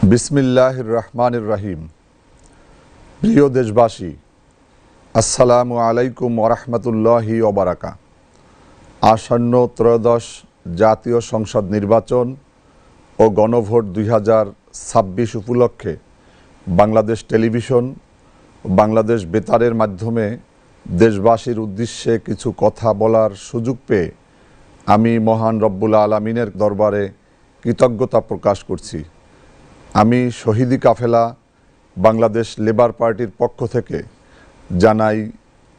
বিসমিল্লাহির রহমানির রহিম। প্রিয় দেশবাসী, আসসালামু আলাইকুম ওরহমতুল্লাহি ওবারাকা। আসন্ন ত্রয়োদশ জাতীয় সংসদ নির্বাচন ও গণভোট 2026 উপলক্ষে বাংলাদেশ টেলিভিশন ও বাংলাদেশ বেতারের মাধ্যমে দেশবাসীর উদ্দেশ্যে কিছু কথা বলার সুযোগ পেয়ে আমি মহান রব্বুল আলামিনের দরবারে কৃতজ্ঞতা প্রকাশ করছি। আমি শহীদি কাফেলা বাংলাদেশ লেবার পার্টির পক্ষ থেকে জানাই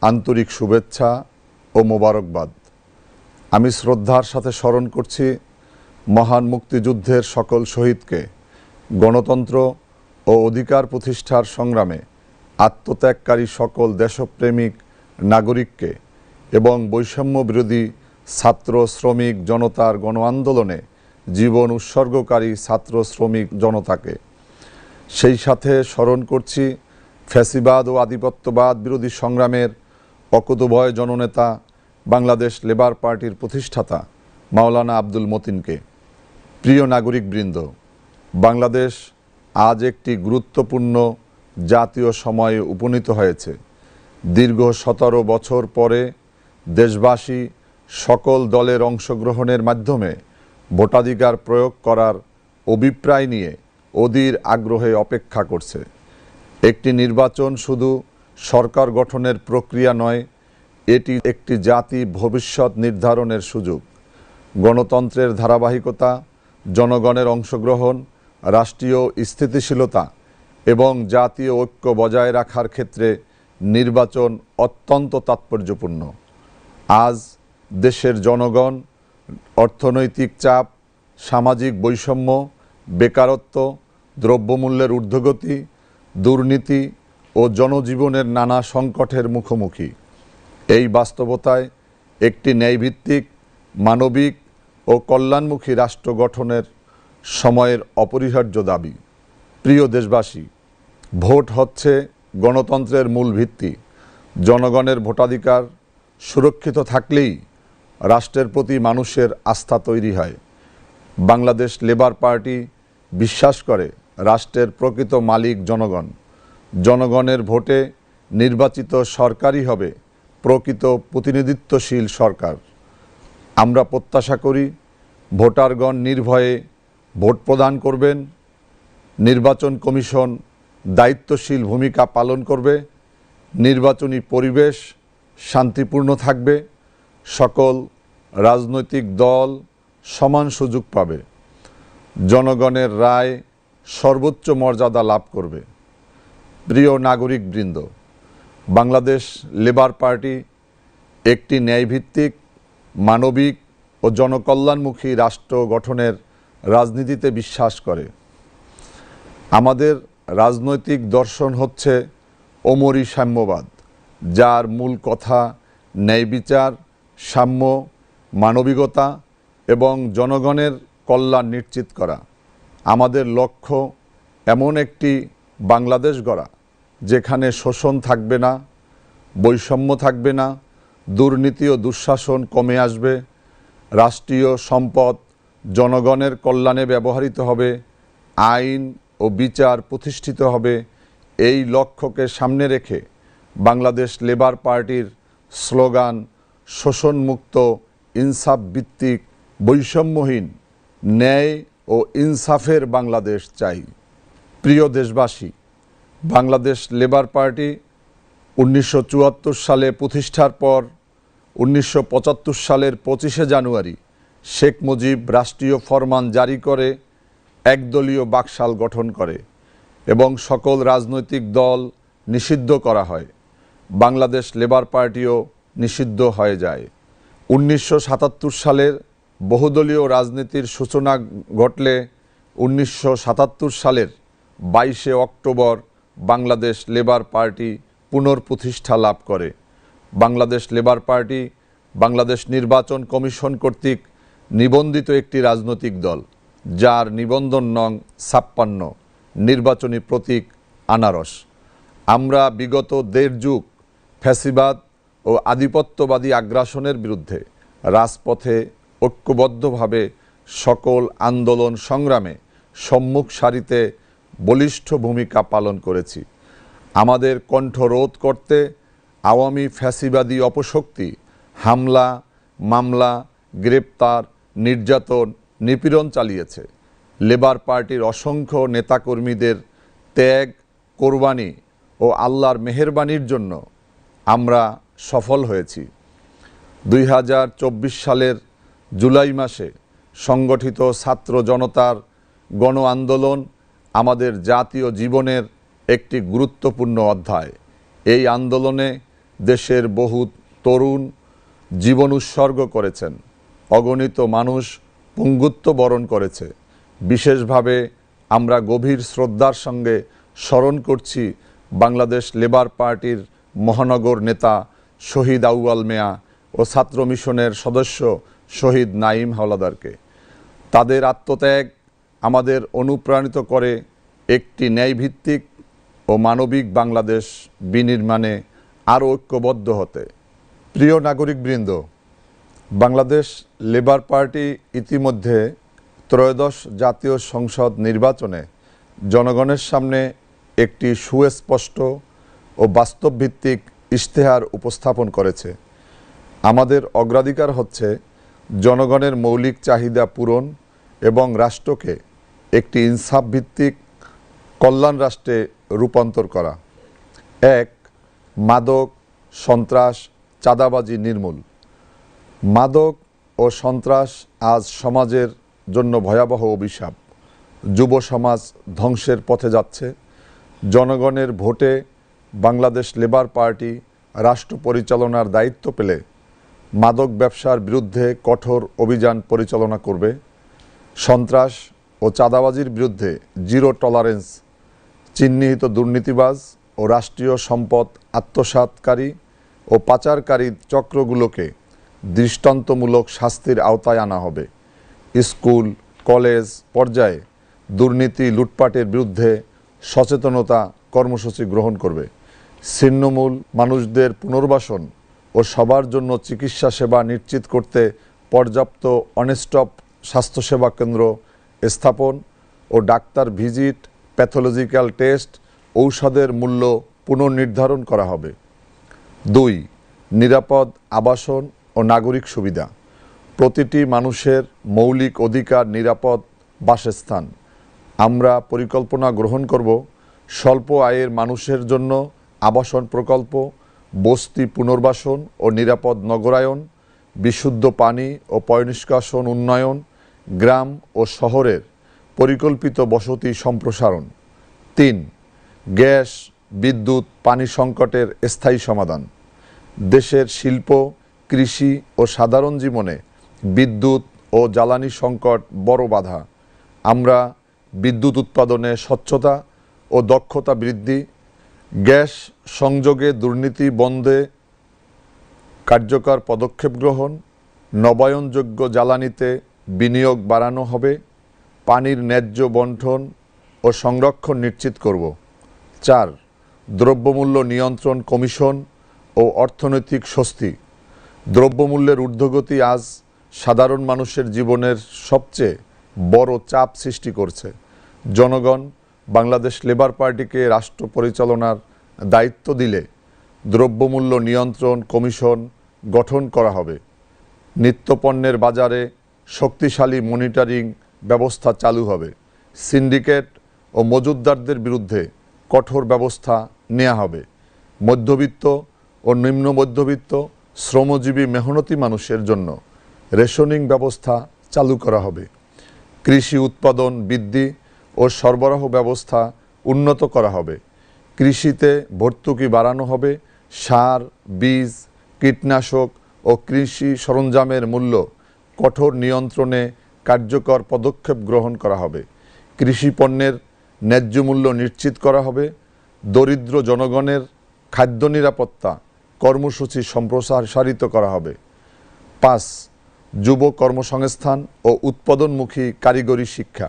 আন্তরিক শুভেচ্ছা ও মোবারকবাদ। আমি শ্রদ্ধার সাথে স্মরণ করছি মহান মুক্তিযুদ্ধের সকল শহীদকে, গণতন্ত্র ও অধিকার প্রতিষ্ঠার সংগ্রামে আত্মত্যাগকারী সকল দেশপ্রেমিক নাগরিককে এবং বৈষম্য বিরোধী ছাত্র শ্রমিক জনতার গণ আন্দোলনে জীবন উৎসর্গকারী ছাত্র শ্রমিক জনতাকে। সেই সাথে স্মরণ করছি ফ্যাসিবাদ ও আধিপত্যবাদ বিরোধী সংগ্রামের অকুতোভয় জননেতা বাংলাদেশ লেবার পার্টির প্রতিষ্ঠাতা মাওলানা আব্দুল মতিনকে। প্রিয় নাগরিকবৃন্দ, বাংলাদেশ আজ একটি গুরুত্বপূর্ণ জাতীয় সময়ে উপনীত হয়েছে। দীর্ঘ 17 বছর পরে দেশবাসী সকল দলের অংশগ্রহণের মাধ্যমে ভোটাধিকার প্রয়োগ করার অভিপ্রায় নিয়ে অধীর আগ্রহে অপেক্ষা করছে। একটি নির্বাচন শুধু সরকার গঠনের প্রক্রিয়া নয়, এটি একটি জাতি ভবিষ্যৎ নির্ধারণের সুযোগ। গণতন্ত্রের ধারাবাহিকতা, জনগণের অংশগ্রহণ, রাষ্ট্রীয় স্থিতিশীলতা এবং জাতীয় ঐক্য বজায় রাখার ক্ষেত্রে নির্বাচন অত্যন্ত তাৎপর্যপূর্ণ। আজ দেশের জনগণ অর্থনৈতিক চাপ, সামাজিক বৈষম্য, বেকারত্ব, দ্রব্যমূল্যের ঊর্ধ্বগতি, দুর্নীতি ও জনজীবনের নানা সংকটের মুখোমুখি। এই বাস্তবতায় একটি ন্যায়ভিত্তিক, মানবিক ও কল্যাণমুখী রাষ্ট্র গঠনের সময়ের অপরিহার্য দাবি। প্রিয় দেশবাসী, ভোট হচ্ছে গণতন্ত্রের মূল ভিত্তি। জনগণের ভোটাধিকার সুরক্ষিত থাকলেই রাষ্ট্রের প্রতি মানুষের আস্থা তৈরি হয়। বাংলাদেশ লেবার পার্টি বিশ্বাস করে রাষ্ট্রের প্রকৃত মালিক জনগণ। জনগণের ভোটে নির্বাচিত সরকারই হবে প্রকৃত প্রতিনিধিত্বশীল সরকার। আমরা প্রত্যাশা করি ভোটারগণ নির্ভয়ে ভোট প্রদান করবেন, নির্বাচন কমিশন দায়িত্বশীল ভূমিকা পালন করবে, নির্বাচনী পরিবেশ শান্তিপূর্ণ থাকবে, সকল রাজনৈতিক দল সমান সুযোগ পাবে, জনগণের রায় সর্বোচ্চ মর্যাদা লাভ করবে। প্রিয় নাগরিকবৃন্দ, বাংলাদেশ লেবার পার্টি একটি ন্যায়ভিত্তিক, মানবিক ও জনকল্যাণমুখী রাষ্ট্র গঠনের রাজনীতিতে বিশ্বাস করে। আমাদের রাজনৈতিক দর্শন হচ্ছে ওমরি সাম্যবাদ, যার মূল কথা ন্যায় বিচার, সাম্য, মানবিকতা এবং জনগণের কল্যাণ নিশ্চিত করা। আমাদের লক্ষ্য এমন একটি বাংলাদেশ গড়া যেখানে শোষণ থাকবে না, বৈষম্য থাকবে না, দুর্নীতি ও দুঃশাসন কমে আসবে, রাষ্ট্রীয় সম্পদ জনগণের কল্যাণে ব্যবহৃত হবে, আইন ও বিচার প্রতিষ্ঠিত হবে। এই লক্ষ্যকে সামনে রেখে বাংলাদেশ লেবার পার্টির স্লোগান শোষণমুক্ত, ইনসাফ ভিত্তিক, বৈষম্যহীন, ন্যায় ও ইনসাফের বাংলাদেশ চাই। প্রিয় দেশবাসী, বাংলাদেশ লেবার পার্টি 1974 সালে প্রতিষ্ঠার পর 1975 সালের 25শে জানুয়ারি শেখ মুজিব রাষ্ট্রীয় ফরমান জারি করে একদলীয় বাকশাল গঠন করে এবং সকল রাজনৈতিক দল নিষিদ্ধ করা হয়। বাংলাদেশ লেবার পার্টিও নিষিদ্ধ হয়ে যায়। 1977 সালের বহুদলীয় রাজনীতির সূচনা ঘটলে 1977 সালের 22শে অক্টোবর বাংলাদেশ লেবার পার্টি পুনঃপ্রতিষ্ঠা লাভ করে। বাংলাদেশ লেবার পার্টি বাংলাদেশ নির্বাচন কমিশন কর্তৃক নিবন্ধিত একটি রাজনৈতিক দল, যার নিবন্ধন নং 56, নির্বাচনী প্রতীক আনারস। আমরা বিগত 1.5 যুগ ফ্যাসিবাদ ও আধিপত্যবাদী আগ্রাসনের বিরুদ্ধে রাজপথে ঐক্যবদ্ধভাবে সকল আন্দোলন সংগ্রামে সম্মুখ সারিতে বলিষ্ঠ ভূমিকা পালন করেছি। আমাদের কণ্ঠ রোধ করতে আওয়ামী ফ্যাসিবাদী অপশক্তি হামলা, মামলা, গ্রেপ্তার, নির্যাতন, নিপীড়ন চালিয়েছে। লেবার পার্টির অসংখ্য নেতাকর্মীদের ত্যাগ, কোরবানি ও আল্লাহর মেহেরবানির জন্য আমরা সফল হয়েছি। 2024 সালের জুলাই মাসে সংগঠিত ছাত্র জনতার গণ আন্দোলন আমাদের জাতীয় জীবনের একটি গুরুত্বপূর্ণ অধ্যায়। এই আন্দোলনে দেশের বহু তরুণ জীবন উৎসর্গ করেছেন, অগণিত মানুষ পঙ্গুত্ব বরণ করেছে। বিশেষভাবে আমরা গভীর শ্রদ্ধার সঙ্গে স্মরণ করছি বাংলাদেশ লেবার পার্টির মহানগর নেতা শহীদ আউয়াল মিয়া ও ছাত্র মিশনের সদস্য শহীদ নাঈম হাওলাদারকে। তাদের আত্মত্যাগ আমাদের অনুপ্রাণিত করে একটি ন্যায়ভিত্তিক ও মানবিক বাংলাদেশ বিনির্মাণে আরও ঐক্যবদ্ধ হতে। প্রিয় নাগরিকবৃন্দ, বাংলাদেশ লেবার পার্টি ইতিমধ্যে ত্রয়োদশ জাতীয় সংসদ নির্বাচনে জনগণের সামনে একটি সুস্পষ্ট ও বাস্তবভিত্তিক ইশতেহার উপস্থাপন করেছে। আমাদের অগ্রাধিকার হচ্ছে জনগণের মৌলিক চাহিদা পূরণ এবং রাষ্ট্রকে একটি ইনসাফভিত্তিক কল্যাণ রাষ্ট্রে রূপান্তর করা। 1. মাদক, সন্ত্রাস, চাঁদাবাজি নির্মূল। মাদক ও সন্ত্রাস আজ সমাজের জন্য ভয়াবহ অভিশাপ। যুব সমাজ ধ্বংসের পথে যাচ্ছে। জনগণের ভোটে বাংলাদেশ লেবার পার্টি রাষ্ট্র পরিচালনার দায়িত্ব পেলে মাদক ব্যবসার বিরুদ্ধে কঠোর অভিযান পরিচালনা করবে। সন্ত্রাস ও চাঁদাবাজির বিরুদ্ধে জিরো টলারেন্স, চিহ্নিত দুর্নীতিবাজ ও রাষ্ট্রীয় সম্পদ আত্মসাৎকারী ও পাচারকারী চক্রগুলোকে দৃষ্টান্তমূলক শাস্তির আওতায় আনা হবে। স্কুল, কলেজ পর্যায়ে দুর্নীতি, লুটপাটের বিরুদ্ধে সচেতনতা কর্মসূচি গ্রহণ করবে। ছিন্নমূল মানুষদের পুনর্বাসন ও সবার জন্য চিকিৎসা সেবা নিশ্চিত করতে পর্যাপ্ত অনস্টপ স্বাস্থ্যসেবা কেন্দ্র স্থাপন ও ডাক্তার ভিজিট, প্যাথোলজিক্যাল টেস্ট, ঔষধের মূল্য পুনর্নির্ধারণ করা হবে। 2. নিরাপদ আবাসন ও নাগরিক সুবিধা। প্রতিটি মানুষের মৌলিক অধিকার নিরাপদ বাসস্থান। আমরা পরিকল্পনা গ্রহণ করব স্বল্প আয়ের মানুষের জন্য আবাসন প্রকল্প, বস্তি পুনর্বাসন ও নিরাপদ নগরায়ন, বিশুদ্ধ পানি ও পয়ঃনিষ্কাশন উন্নয়ন, গ্রাম ও শহরের পরিকল্পিত বসতি সম্প্রসারণ। 3. গ্যাস, বিদ্যুৎ, পানি সংকটের স্থায়ী সমাধান। দেশের শিল্প, কৃষি ও সাধারণ জীবনে বিদ্যুৎ ও জ্বালানি সংকট বড় বাধা। আমরা বিদ্যুৎ উৎপাদনে স্বচ্ছতা ও দক্ষতা বৃদ্ধি, গ্যাস সংযোগে দুর্নীতি বন্ধে কার্যকর পদক্ষেপ গ্রহণ, নবায়নযোগ্য জ্বালানিতে বিনিয়োগ বাড়ানো হবে, পানির ন্যায্য বণ্টন ও সংরক্ষণ নিশ্চিত করব। 4. দ্রব্যমূল্য নিয়ন্ত্রণ কমিশন ও অর্থনৈতিক স্বস্তি। দ্রব্যমূল্যের ঊর্ধ্বগতি আজ সাধারণ মানুষের জীবনের সবচেয়ে বড় চাপ সৃষ্টি করছে। জনগণ বাংলাদেশ লেবার পার্টিকে রাষ্ট্র পরিচালনার দায়িত্ব দিলে দ্রব্যমূল্য নিয়ন্ত্রণ কমিশন গঠন করা হবে। নিত্যপণ্যের বাজারে শক্তিশালী মনিটরিং ব্যবস্থা চালু হবে। সিন্ডিকেট ও মজুতদারদের বিরুদ্ধে কঠোর ব্যবস্থা নেওয়া হবে। মধ্যবিত্ত ও নিম্ন মধ্যবিত্ত শ্রমজীবী মেহনতি মানুষের জন্য রেশনিং ব্যবস্থা চালু করা হবে। কৃষি উৎপাদন বৃদ্ধি ও সরবরাহ ব্যবস্থা উন্নত করা হবে। কৃষিতে ভর্তুকি বাড়ানো হবে। সার, বীজ, কীটনাশক ও কৃষি সরঞ্জামের মূল্য কঠোর নিয়ন্ত্রণে কার্যকর পদক্ষেপ গ্রহণ করা হবে। কৃষি পণ্যের ন্যায্য মূল্য নিশ্চিত করা হবে। দরিদ্র জনগণের খাদ্য নিরাপত্তা কর্মসূচি সম্প্রসারিত করা হবে। 5. যুব কর্মসংস্থান ও উৎপাদনমুখী কারিগরি শিক্ষা।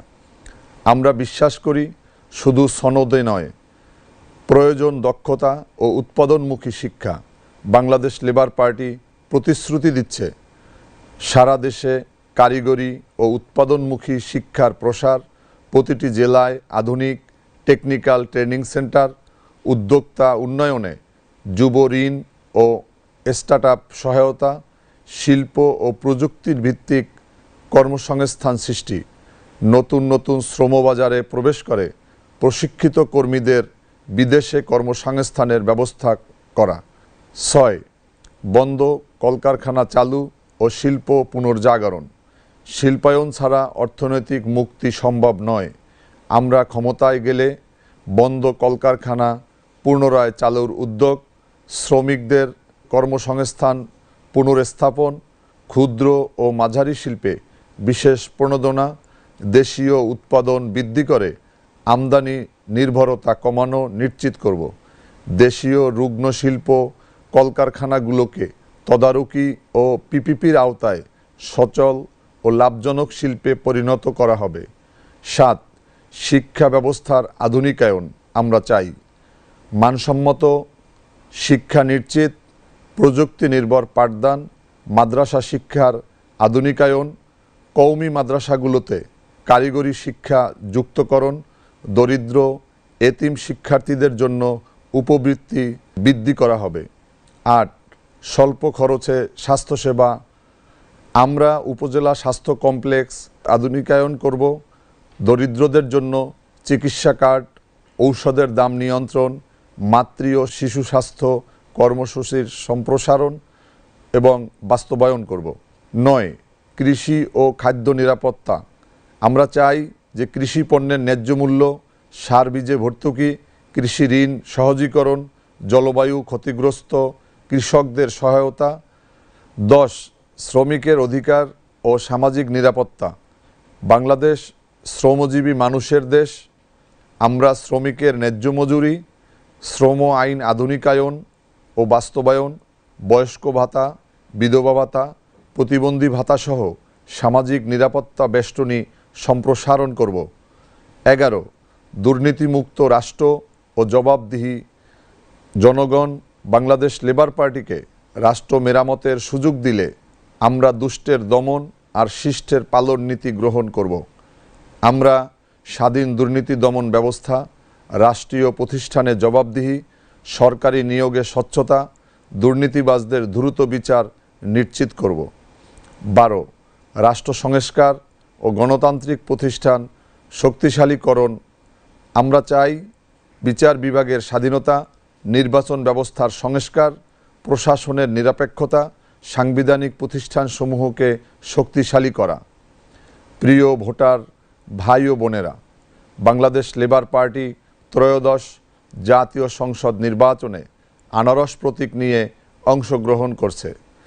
আমরা বিশ্বাস করি শুধু সনদে নয়, প্রয়োজন দক্ষতা ও উৎপাদনমুখী শিক্ষা। বাংলাদেশ লেবার পার্টি প্রতিশ্রুতি দিচ্ছে সারা দেশে কারিগরি ও উৎপাদনমুখী শিক্ষার প্রসার, প্রতিটি জেলায় আধুনিক টেকনিক্যাল ট্রেনিং সেন্টার, উদ্যোক্তা উন্নয়নে যুব ঋণ ও স্টার্টআপ সহায়তা, শিল্প ও প্রযুক্তির ভিত্তিক কর্মসংস্থান সৃষ্টি, নতুন নতুন শ্রমবাজারে প্রবেশ করে প্রশিক্ষিত কর্মীদের বিদেশে কর্মসংস্থানের ব্যবস্থা করা। 6. বন্ধ কলকারখানা চালু ও শিল্প পুনর্জাগরণ। শিল্পায়ন ছাড়া অর্থনৈতিক মুক্তি সম্ভব নয়। আমরা ক্ষমতায় গেলে বন্ধ কলকারখানা পুনরায় চালুর উদ্যোগ, শ্রমিকদের কর্মসংস্থান পুনর্স্থাপন, ক্ষুদ্র ও মাঝারি শিল্পে বিশেষ প্রণোদনা, দেশীয় উৎপাদন বৃদ্ধি করে আমদানি নির্ভরতা কমানো নিশ্চিত করব। দেশীয় রুগ্ন শিল্প কলকারখানাগুলোকে তদারকি ও পিপিপির আওতায় সচল ও লাভজনক শিল্পে পরিণত করা হবে। 7. শিক্ষা ব্যবস্থার আধুনিকায়ন আমরা চাই। মানসম্মত শিক্ষা নিশ্চিত, প্রযুক্তি নির্ভর পাঠদান, মাদ্রাসা শিক্ষার আধুনিকায়ন, কওমি মাদ্রাসাগুলোতে কারিগরি শিক্ষা যুক্তকরণ, দরিদ্র এতিম শিক্ষার্থীদের জন্য উপবৃত্তি বৃদ্ধি করা হবে। 8. স্বল্প খরচে স্বাস্থ্যসেবা আমরা উপজেলা স্বাস্থ্য কমপ্লেক্স আধুনিকায়ন করব। দরিদ্রদের জন্য চিকিৎসা কার্ড, ঔষধের দাম নিয়ন্ত্রণ, মাতৃ ও শিশু স্বাস্থ্য কর্মসূচির সম্প্রসারণ এবং বাস্তবায়ন করব। 9. কৃষি ও খাদ্য নিরাপত্তা আমরা চাই যে কৃষি পণ্যের ন্যায্য মূল্য, সার বীজে ভর্তুকি, কৃষি ঋণ সহজীকরণ, জলবায়ু ক্ষতিগ্রস্ত কৃষকদের সহায়তা। 10. শ্রমিকের অধিকার ও সামাজিক নিরাপত্তা। বাংলাদেশ শ্রমজীবী মানুষের দেশ। আমরা শ্রমিকের ন্যায্য মজুরি, শ্রম আইন আধুনিকায়ন ও বাস্তবায়ন, বয়স্ক ভাতা, বিধবা ভাতা, প্রতিবন্ধী ভাতাসহ সামাজিক নিরাপত্তা বেষ্টনী সম্প্রসারণ করব। 11. দুর্নীতিমুক্ত রাষ্ট্র ও জবাবদিহি জনগণ বাংলাদেশ লেবার পার্টিকে রাষ্ট্র মেরামতের সুযোগ দিলে আমরা দুষ্টের দমন আর শিষ্টের পালন নীতি গ্রহণ করব। আমরা স্বাধীন দুর্নীতি দমন ব্যবস্থা, রাষ্ট্রীয় প্রতিষ্ঠানে জবাবদিহি, সরকারি নিয়োগে স্বচ্ছতা, দুর্নীতিবাজদের দ্রুত বিচার নিশ্চিত করব। 12. রাষ্ট্র সংস্কার ও গণতান্ত্রিক প্রতিষ্ঠান শক্তিশালীকরণ আমরা চাই বিচার বিভাগের স্বাধীনতা, নির্বাচন ব্যবস্থার সংস্কার, প্রশাসনের নিরপেক্ষতা, সাংবিধানিক প্রতিষ্ঠানসমূহকে শক্তিশালী করা। প্রিয় ভোটার ভাই ও বোনেরা, বাংলাদেশ লেবার পার্টি ত্রয়োদশ জাতীয় সংসদ নির্বাচনে আনারস প্রতীক নিয়ে অংশগ্রহণ করছে।